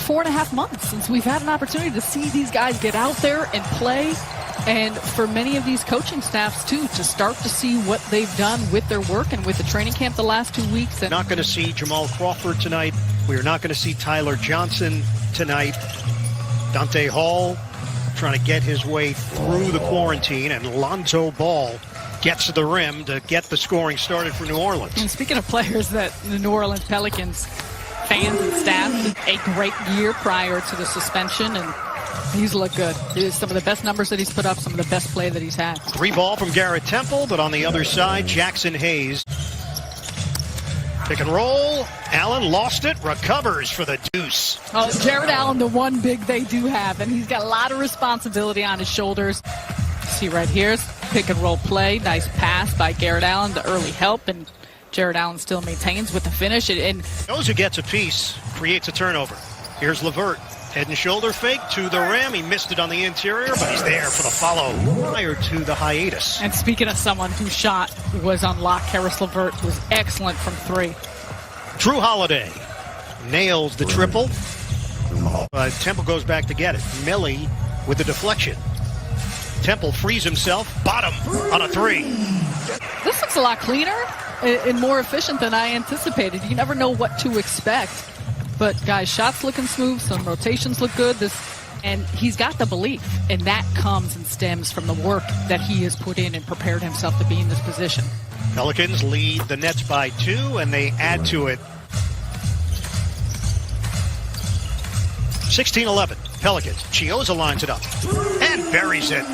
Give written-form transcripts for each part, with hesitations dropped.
4.5 months since we've had an opportunity to see these guys get out there and play. And for many of these coaching staffs, too, to start to see what they've done with their work and with the training camp the last 2 weeks. And not going to see Jamal Crawford tonight. We are not going to see Tyler Johnson tonight. Dante Hall trying to get his way through the quarantine, and Lonzo Ball gets to the rim to get the scoring started for New Orleans. And speaking of players that the New Orleans Pelicans fans and staff had a great year prior to the suspension, and he's looked good. Some of the best numbers that he's put up, some of the best play that he's had. 3 ball from Garrett Temple, but on the other side, Jackson Hayes. Pick and roll. Allen lost it, recovers for the deuce. Oh, Jared Allen, the one big they do have, and he's got a lot of responsibility on his shoulders. See right here, pick and roll play. Nice pass by Garrett Allen, the early help, and Jared Allen still maintains with the finish. And knows who gets a piece, creates a turnover. Here's LeVert. Head and shoulder fake to the rim. He missed it on the interior, but he's there for the follow prior to the hiatus. And speaking of someone whose shot was on lock, Caris LeVert was excellent from 3. Drew Holiday nails the triple. Temple goes back to get it. Millie with the deflection. Temple frees himself. Bottom on a 3. This looks a lot cleaner and more efficient than I anticipated. You never know what to expect. But, guys, shots looking smooth. Some rotations look good. And he's got the belief. And that comes and stems from the work that he has put in and prepared himself to be in this position. Pelicans lead the Nets by 2, and they add to it. 16-11. Pelicans. Chioza lines it up and buries it.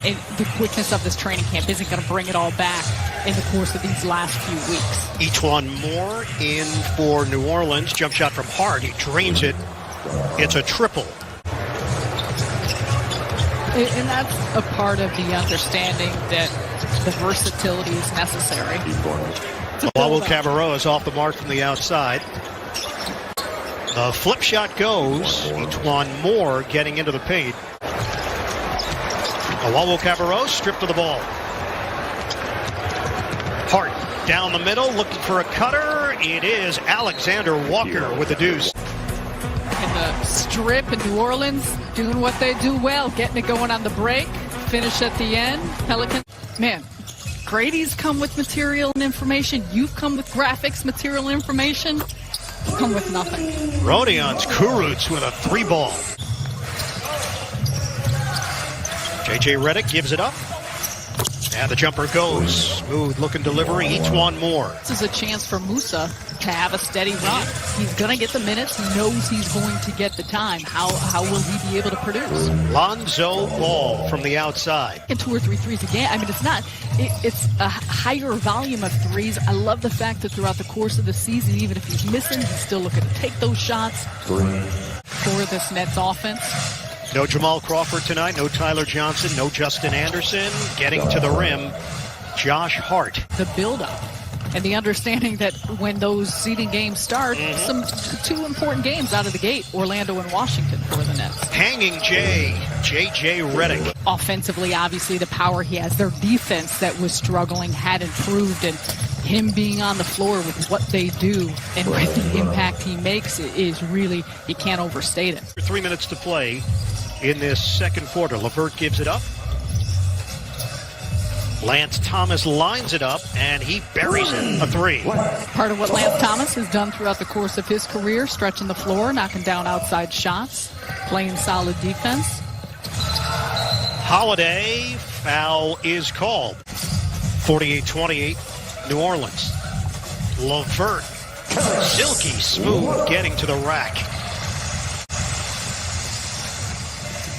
And the quickness of this training camp isn't going to bring it all back in the course of these last few weeks. Each one more in for New Orleans. Jump shot from Hart. He drains it. It's a triple. And that's a part of the understanding that the versatility is necessary. Lawel Cabarrot is off the mark from the outside. The flip shot goes. Each one more getting into the paint. Lawel Cabarrot stripped of the ball. Hart down the middle looking for a cutter. It is Alexander Walker with the deuce. And the strip in New Orleans doing what they do well, getting it going on the break, finish at the end. Pelicans, man, Grady's come with material and information. You've come with graphics, material and information. You've come with nothing. Rodion's Kurucs with a 3 ball. J.J. Redick gives it up. And the jumper goes. Smooth looking delivery. Each one more. This is a chance for Musa to have a steady run. He's going to get the minutes. He knows he's going to get the time. How will he be able to produce? Lonzo Ball from the outside. And 2 or 3 threes again. I mean, it's a higher volume of threes. I love the fact that throughout the course of the season, even if he's missing, he's still looking to take those shots for this Nets offense. No Jamal Crawford tonight, no Tyler Johnson, no Justin Anderson. Getting to the rim, Josh Hart. The buildup and the understanding that when those seeding games start, some 2 important games out of the gate, Orlando and Washington for the Nets. Hanging J.J. Redick. Offensively, obviously, the power he has. Their defense that was struggling had improved, and him being on the floor with what they do and with the impact he makes is really, you can't overstate it. 3 minutes to play in this second quarter. LeVert gives it up. Lance Thomas lines it up, and he buries it. A 3. Part of what Lance Thomas has done throughout the course of his career, stretching the floor, knocking down outside shots, playing solid defense. Holiday, foul is called. 48-28, New Orleans. LeVert, silky smooth, getting to the rack.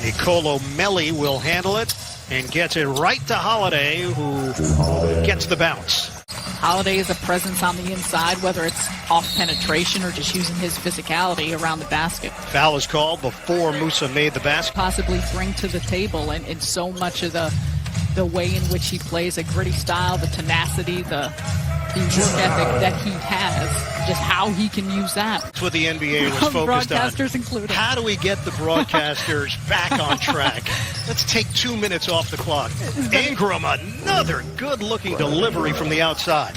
Nicolo Melli will handle it and gets it right to Holiday, who gets the bounce. Holiday is a presence on the inside, whether it's off penetration or just using his physicality around the basket. Foul is called before Musa made the basket. Possibly bring to the table, and so much of the way in which he plays, a gritty style, the tenacity, the work ethic that he has, just how he can use that. That's what the NBA was focused on. Broadcasters included. How do we get the broadcasters back on track? Let's take 2 minutes off the clock. Ingram, another good-looking delivery from the outside.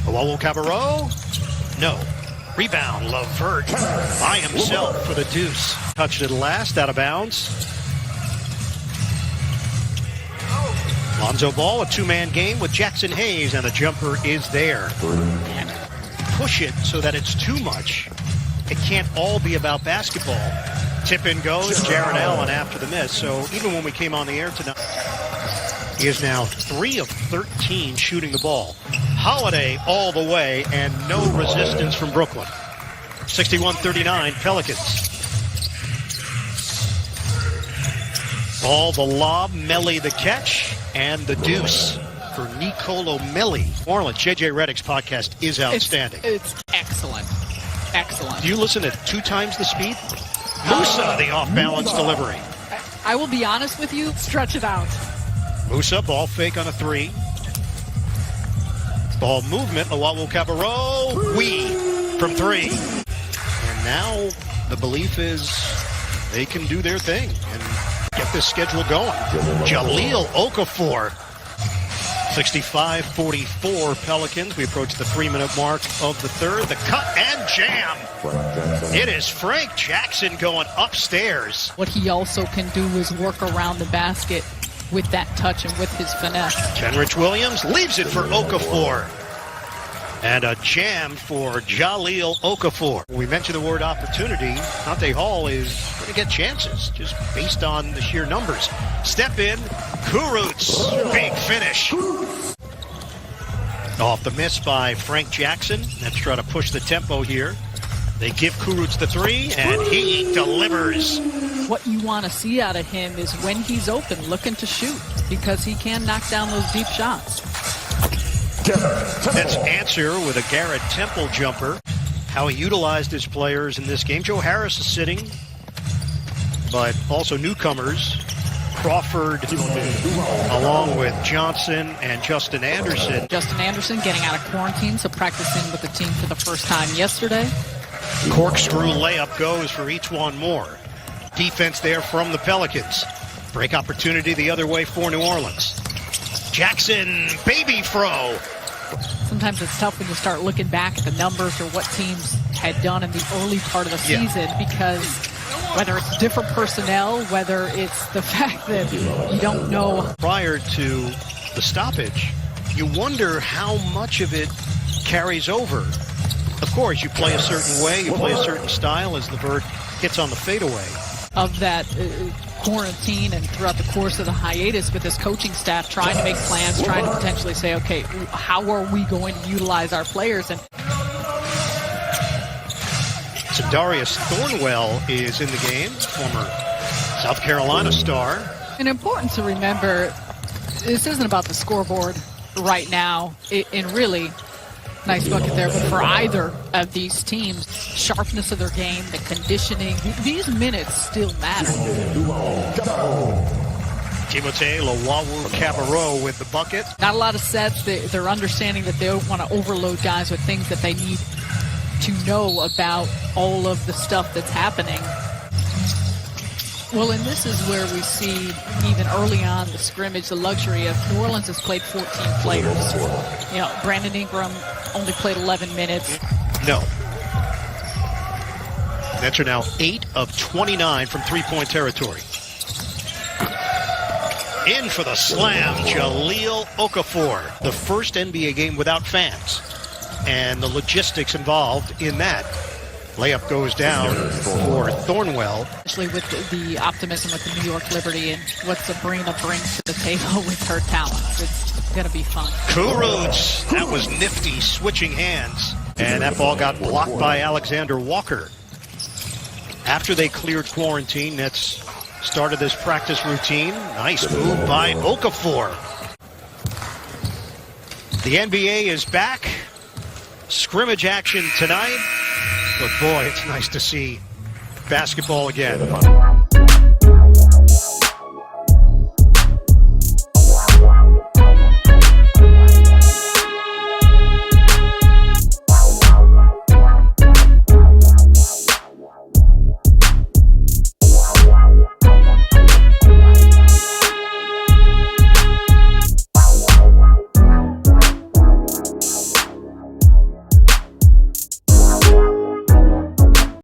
Lawel Cabarrot? No. Rebound, Levert by himself for the deuce. Touched it last, out of bounds. Lonzo Ball, a two-man game with Jackson Hayes, and the jumper is there. And push it so that it's too much. It can't all be about basketball. Tip in goes Jared Allen after the miss. So even when we came on the air tonight, he is now 3 of 13 shooting the ball. Holiday all the way and no resistance from Brooklyn. 61-39 Pelicans. Ball the lob, Melli the catch, and the deuce for Nicolo Melli. Orland, JJ Redick's podcast is outstanding. It's excellent. Excellent. Do you listen at 2 times the speed? Musa, the off-balance delivery. I will be honest with you, stretch it out. Musa, ball fake on a 3. Ball movement, Luwawu-Cabarrot, from 3. And now the belief is they can do their thing and get this schedule going. Jahlil Okafor, 65-44 Pelicans. We approach the 3-minute mark of the third. The cut and jam. It is Frank Jackson going upstairs. What he also can do is work around the basket with that touch and with his finesse. Kenrich Williams leaves it for Okafor. And a jam for Jahlil Okafor. When we mentioned the word opportunity, Dante Hall is going to get chances just based on the sheer numbers. Step in, Kurucs, big finish. Off the miss by Frank Jackson. Let's try to push the tempo here. They give Kurucs the 3, and he delivers. What you want to see out of him is when he's open, looking to shoot, because he can knock down those deep shots. That's answer with a Garrett Temple jumper. How he utilized his players in this game. Joe Harris is sitting, but also newcomers. Crawford along with Johnson and Justin Anderson. Justin Anderson getting out of quarantine, so practicing with the team for the first time yesterday. Corkscrew layup goes for each one more. Defense there from the Pelicans. Break opportunity the other way for New Orleans. Jackson, baby throw. Sometimes it's tough when you start looking back at the numbers or what teams had done in the early part of the season, because whether it's different personnel, whether it's the fact that you don't know. Prior to the stoppage, you wonder how much of it carries over. Of course, you play a certain way, you play a certain style as Levert hits on the fadeaway. Of that quarantine and throughout the course of the hiatus with this coaching staff trying to make plans, trying to potentially say, okay, how are we going to utilize our players? And Darius Thornwell is in the game, former South Carolina star. And important to remember, this isn't about the scoreboard right now. And really, nice bucket there, but for either of these teams, sharpness of their game, the conditioning, these minutes still matter. Timothé Luwawu-Cabarrot with the bucket. Not a lot of sets. They're understanding that they don't want to overload guys with things that they need to know about all of the stuff that's happening. Well, and this is where we see, even early on, the scrimmage, the luxury of New Orleans has played 14 players. You know, Brandon Ingram only played 11 minutes. No. Nets are now 8 of 29 from three-point territory. In for the slam, Jahlil Okafor. The first NBA game without fans. And the logistics involved in that. Layup goes down for Thornwell. Especially with the optimism with the New York Liberty and what Sabrina brings to the table with her talents. It's going to be fun. Kurucs, that was nifty, switching hands. And that ball got blocked by Alexander Walker. After they cleared quarantine, Nets started this practice routine. Nice move by Okafor. The NBA is back. Scrimmage action tonight. But boy, it's nice to see basketball again.